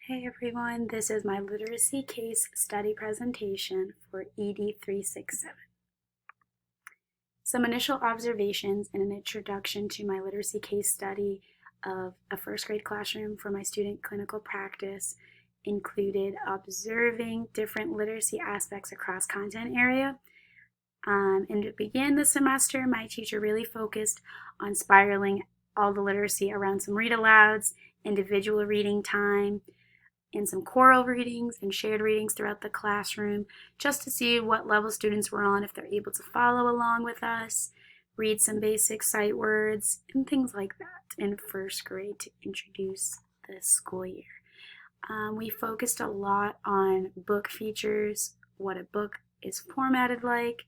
Hey everyone, this is my literacy case study presentation for ED 367. Some initial observations and an introduction to my literacy case study of a first grade classroom for my student clinical practice included observing different literacy aspects across content area. And to begin the semester, my teacher really focused on spiraling all the literacy around some read alouds, individual reading time, and some choral readings and shared readings throughout the classroom just to see what level students were on, if they're able to follow along with us, read some basic sight words, and things like that in first grade to introduce the school year. We focused a lot on book features, what a book is formatted like.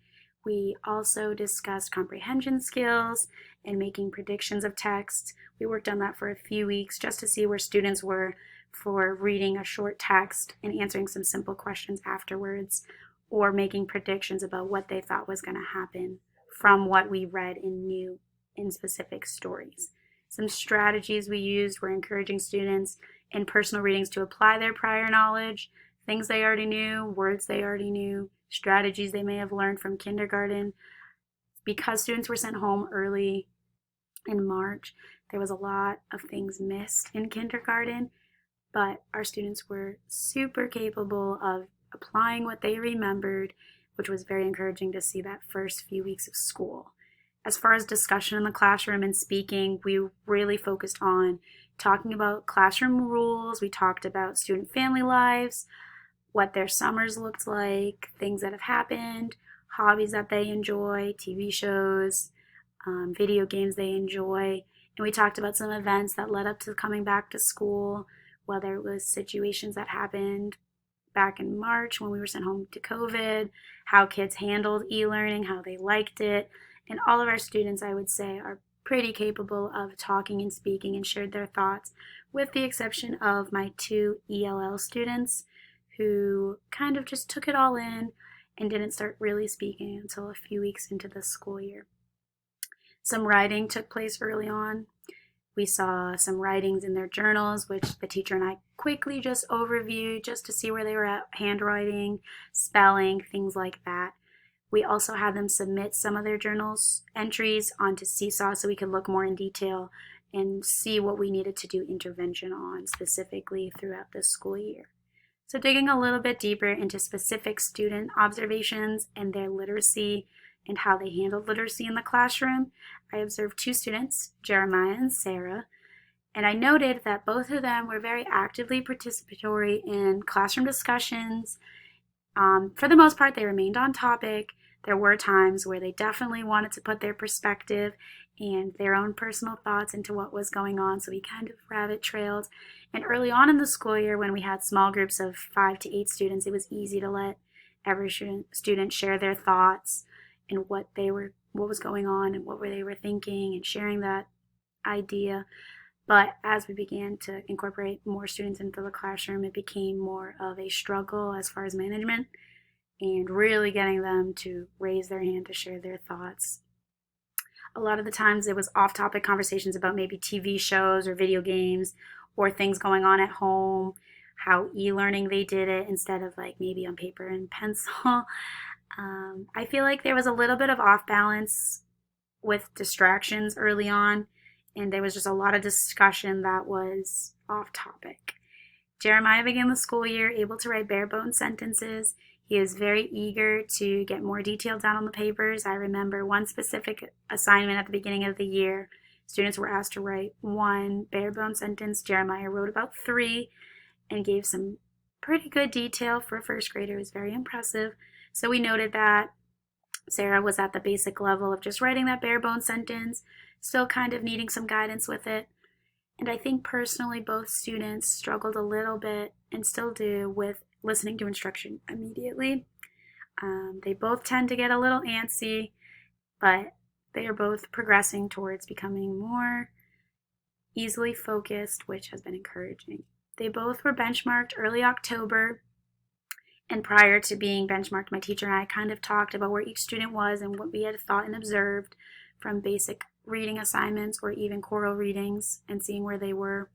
We also discussed comprehension skills and making predictions of text. We worked on that for a few weeks just to see where students were for reading a short text and answering some simple questions afterwards, or making predictions about what they thought was going to happen from what we read and knew in specific stories. Some strategies we used were encouraging students in personal readings to apply their prior knowledge, things they already knew, words they already knew, strategies they may have learned from kindergarten. Because students were sent home early in March, there was a lot of things missed in kindergarten, but our students were super capable of applying what they remembered, which was very encouraging to see that first few weeks of school. As far as discussion in the classroom and speaking, we really focused on talking about classroom rules. We talked about student family lives, what their summers looked like, things that have happened, hobbies that they enjoy, TV shows, video games they enjoy. And we talked about some events that led up to coming back to school, whether it was situations that happened back in March when we were sent home to COVID, how kids handled e-learning, how they liked it. And all of our students, I would say, are pretty capable of talking and speaking and shared their thoughts, with the exception of my two ELL students who kind of just took it all in and didn't start really speaking until a few weeks into the school year. Some writing took place early on. We saw some writings in their journals, which the teacher and I quickly just overviewed just to see where they were at, handwriting, spelling, things like that. We also had them submit some of their journals entries onto Seesaw so we could look more in detail and see what we needed to do intervention on specifically throughout the school year. So digging a little bit deeper into specific student observations and their literacy and how they handled literacy in the classroom, I observed two students, Jeremiah and Sarah, and I noted that both of them were very actively participatory in classroom discussions. For the most part, they remained on topic. There were times where they definitely wanted to put their perspective and their own personal thoughts into what was going on, so we kind of rabbit trailed. And early on in the school year, when we had small groups of 5 to 8 students, it was easy to let every student share their thoughts and what was going on and what they were thinking, and sharing that idea. But as we began to incorporate more students into the classroom, it became more of a struggle as far as management and really getting them to raise their hand to share their thoughts. A lot of the times it was off-topic conversations about maybe TV shows or video games or things going on at home, how e-learning they did it instead of like maybe on paper and pencil. I feel like there was a little bit of off balance with distractions early on, and there was just a lot of discussion that was off topic. Jeremiah began the school year able to write bare bones sentences. He was very eager to get more detail down on the papers. I remember one specific assignment at the beginning of the year. Students were asked to write one bare bones sentence. Jeremiah wrote about 3 and gave some pretty good detail for a first grader. It was very impressive. So we noted that. Sarah was at the basic level of just writing that bare bones sentence, still kind of needing some guidance with it. And I think personally both students struggled a little bit, and still do, with listening to instruction immediately. They both tend to get a little antsy, but they are both progressing towards becoming more easily focused, which has been encouraging. They both were benchmarked early October. And prior to being benchmarked, my teacher and I kind of talked about where each student was and what we had thought and observed from basic reading assignments or even choral readings, and seeing where they were.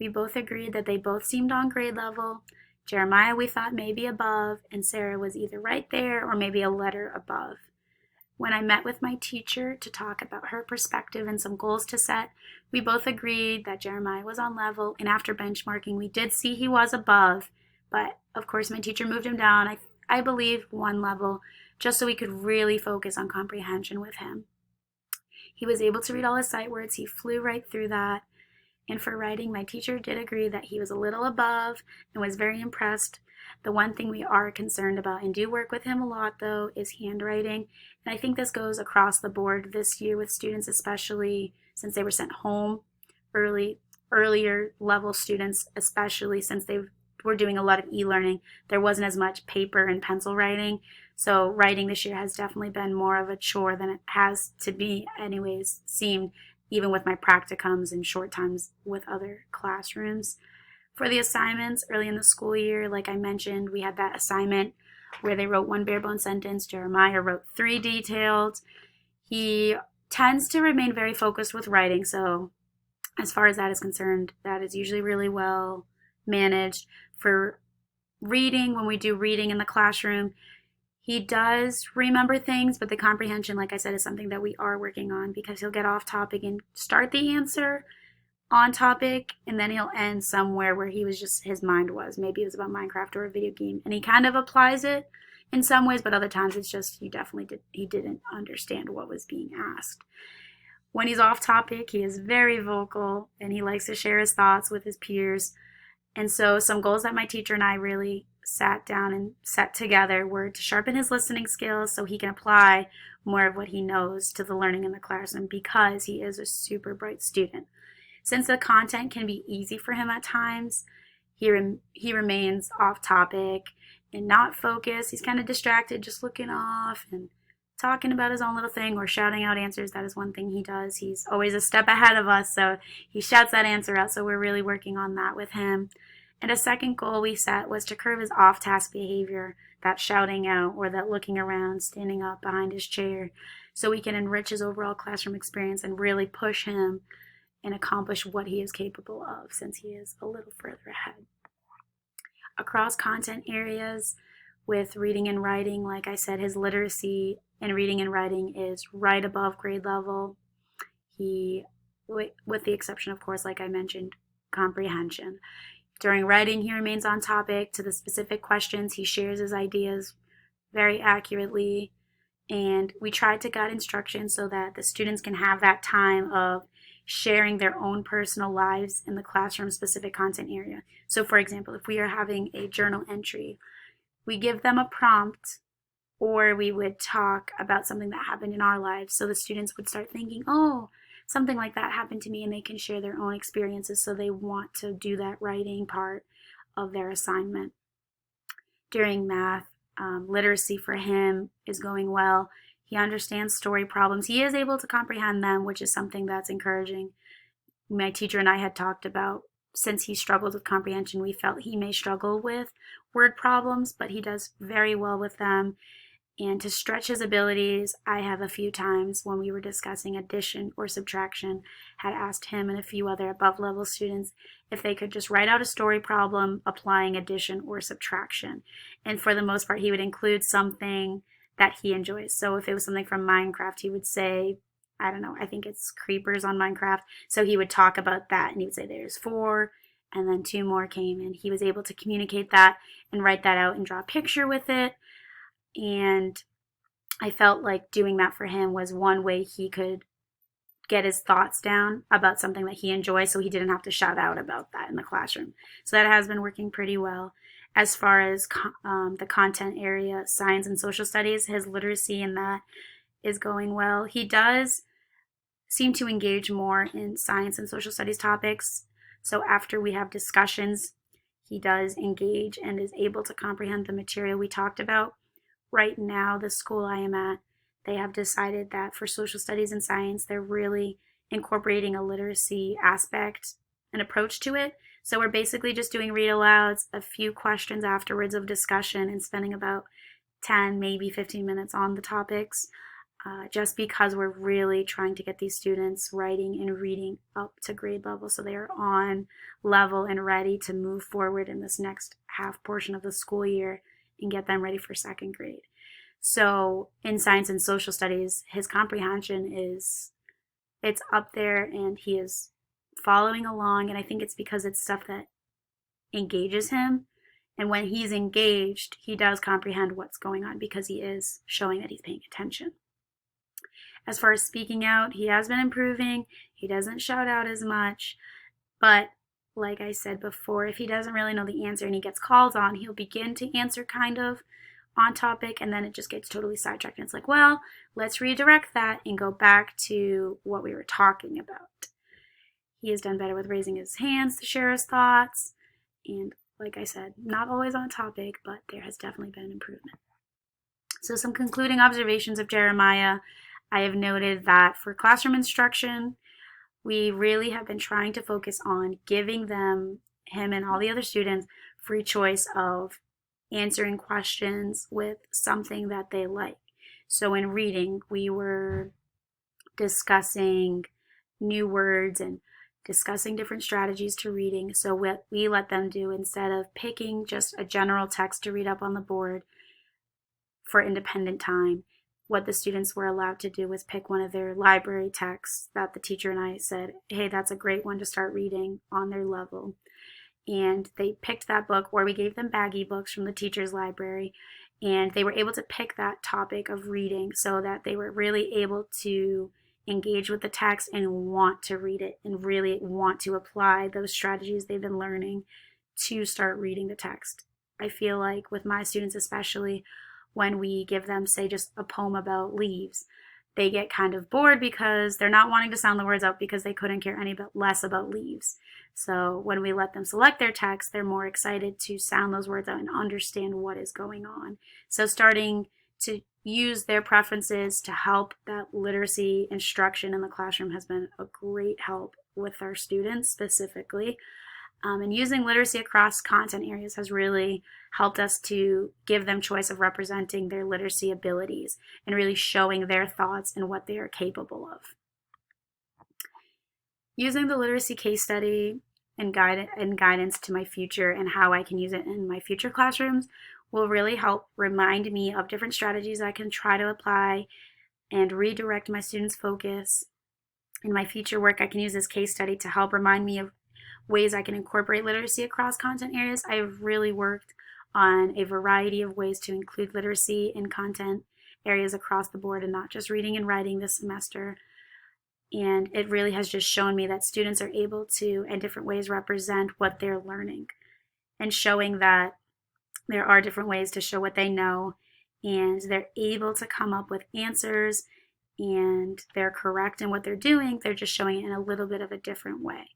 We both agreed that they both seemed on grade level. Jeremiah we thought maybe above, and Sarah was either right there or maybe a letter above. When I met with my teacher to talk about her perspective and some goals to set, we both agreed that Jeremiah was on level, and after benchmarking, we did see he was above, but of course my teacher moved him down, I believe, one level, just so we could really focus on comprehension with him. He was able to read all his sight words, he flew right through that, and for writing, my teacher did agree that he was a little above and was very impressed. The one thing we are concerned about and do work with him a lot, though, is handwriting. And I think this goes across the board this year with students, especially since they were sent home earlier level students, especially since they were doing a lot of e-learning. There wasn't as much paper and pencil writing. So writing this year has definitely been more of a chore than it has to be anyways, seemed even with my practicums and short times with other classrooms. For the assignments early in the school year, like I mentioned, we had that assignment where they wrote one bare bone sentence. Jeremiah wrote 3 detailed. He tends to remain very focused with writing, so as far as that is concerned, that is usually really well managed. For reading, when we do reading in the classroom, he does remember things, but the comprehension, like I said, is something that we are working on because he'll get off topic and start the answer on topic, and then he'll end somewhere where his mind was. Maybe it was about Minecraft or a video game, and he kind of applies it in some ways, but other times it's just he didn't understand what was being asked. When he's off topic, he is very vocal, and he likes to share his thoughts with his peers. And so some goals that my teacher and I really sat down and set together were to sharpen his listening skills so he can apply more of what he knows to the learning in the classroom because he is a super bright student. Since the content can be easy for him at times, he remains off topic and not focused. He's kind of distracted, just looking off and talking about his own little thing or shouting out answers. That is one thing he does. He's always a step ahead of us, so he shouts that answer out, so we're really working on that with him. And a second goal we set was to curb his off-task behavior, that shouting out or that looking around, standing up behind his chair, so we can enrich his overall classroom experience and really push him and accomplish what he is capable of since he is a little further ahead. Across content areas with reading and writing, like I said, his literacy in reading and writing is right above grade level. He, with the exception, of course, like I mentioned, comprehension. During writing, he remains on topic to the specific questions. He shares his ideas very accurately, and we tried to guide instruction so that the students can have that time of sharing their own personal lives in the classroom specific content area. So for example, if we are having a journal entry, we give them a prompt, or we would talk about something that happened in our lives. So the students would start thinking, oh, something like that happened to me, and they can share their own experiences, so they want to do that writing part of their assignment. During math, literacy for him is going well. He understands story problems. He is able to comprehend them, which is something that's encouraging. My teacher and I had talked about, since he struggled with comprehension, we felt he may struggle with word problems, but he does very well with them. And to stretch his abilities, I have a few times when we were discussing addition or subtraction, had asked him and a few other above level students if they could just write out a story problem applying addition or subtraction. And for the most part, he would include something that he enjoys. So if it was something from Minecraft, he would say, I don't know, I think it's creepers on Minecraft. So he would talk about that, and he would say there's 4, and then 2 more came, and he was able to communicate that and write that out and draw a picture with it. And I felt like doing that for him was one way he could get his thoughts down about something that he enjoys, so he didn't have to shout out about that in the classroom. So that has been working pretty well. As far as the content area, science and social studies, his literacy in that is going well. He does seem to engage more in science and social studies topics. So after we have discussions, he does engage and is able to comprehend the material we talked about. Right now, the school I am at, they have decided that for social studies and science, they're really incorporating a literacy aspect and approach to it. So we're basically just doing read alouds, a few questions afterwards of discussion, and spending about 10, maybe 15 minutes on the topics. just because we're really trying to get these students writing and reading up to grade level so they are on level and ready to move forward in this next half portion of the school year and get them ready for second grade. So in science and social studies, his comprehension it's up there and he is following along, and I think it's because it's stuff that engages him. And when he's engaged, he does comprehend what's going on because he is showing that he's paying attention. As far as speaking out, he has been improving. He doesn't shout out as much, but like I said before, if he doesn't really know the answer and he gets called on, he'll begin to answer kind of on topic, and then it just gets totally sidetracked. And it's like, well, let's redirect that and go back to what we were talking about. He has done better with raising his hands to share his thoughts. And like I said, not always on topic, but there has definitely been an improvement. So some concluding observations of Jeremiah. I have noted that for classroom instruction, we really have been trying to focus on giving him and all the other students free choice of answering questions with something that they like. So in reading, we were discussing new words and discussing different strategies to reading. So what we let them do, instead of picking just a general text to read up on the board for independent time, what the students were allowed to do was pick one of their library texts that the teacher and I said, hey, that's a great one to start reading on their level. And they picked that book, or we gave them baggie books from the teacher's library, and they were able to pick that topic of reading so that they were really able to engage with the text and want to read it and really want to apply those strategies they've been learning to start reading the text. I feel like with my students especially, when we give them, say, just a poem about leaves, they get kind of bored because they're not wanting to sound the words out because they couldn't care any less about leaves. So when we let them select their text, they're more excited to sound those words out and understand what is going on. So starting to use their preferences to help that literacy instruction in the classroom has been a great help with our students specifically. And using literacy across content areas has really helped us to give them choice of representing their literacy abilities and really showing their thoughts and what they are capable of. Using the literacy case study and guidance to my future and how I can use it in my future classrooms will really help remind me of different strategies I can try to apply and redirect my students' focus. In my future work, I can use this case study to help remind me of ways I can incorporate literacy across content areas. I've really worked on a variety of ways to include literacy in content areas across the board and not just reading and writing this semester. And it really has just shown me that students are able to, in different ways, represent what they're learning and showing that there are different ways to show what they know, and they're able to come up with answers and they're correct in what they're doing. They're just showing it in a little bit of a different way.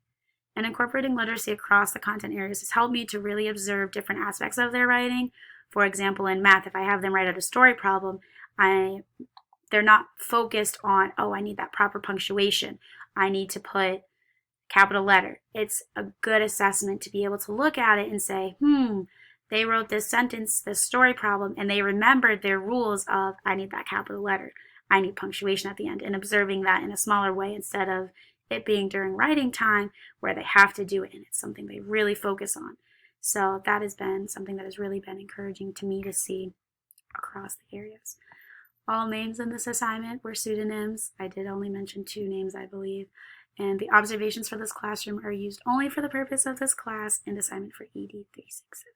And incorporating literacy across the content areas has helped me to really observe different aspects of their writing. For example, in math, if I have them write out a story problem, they're not focused on, oh, I need that proper punctuation. I need to put capital letter. It's a good assessment to be able to look at it and say, they wrote this sentence, this story problem, and they remembered their rules of, I need that capital letter. I need punctuation at the end, and observing that in a smaller way instead of it being during writing time where they have to do it and it's something they really focus on. So that has been something that has really been encouraging to me to see across the areas. All names in this assignment were pseudonyms. I did only mention 2 names, I believe. And the observations for this classroom are used only for the purpose of this class and assignment for ED 367.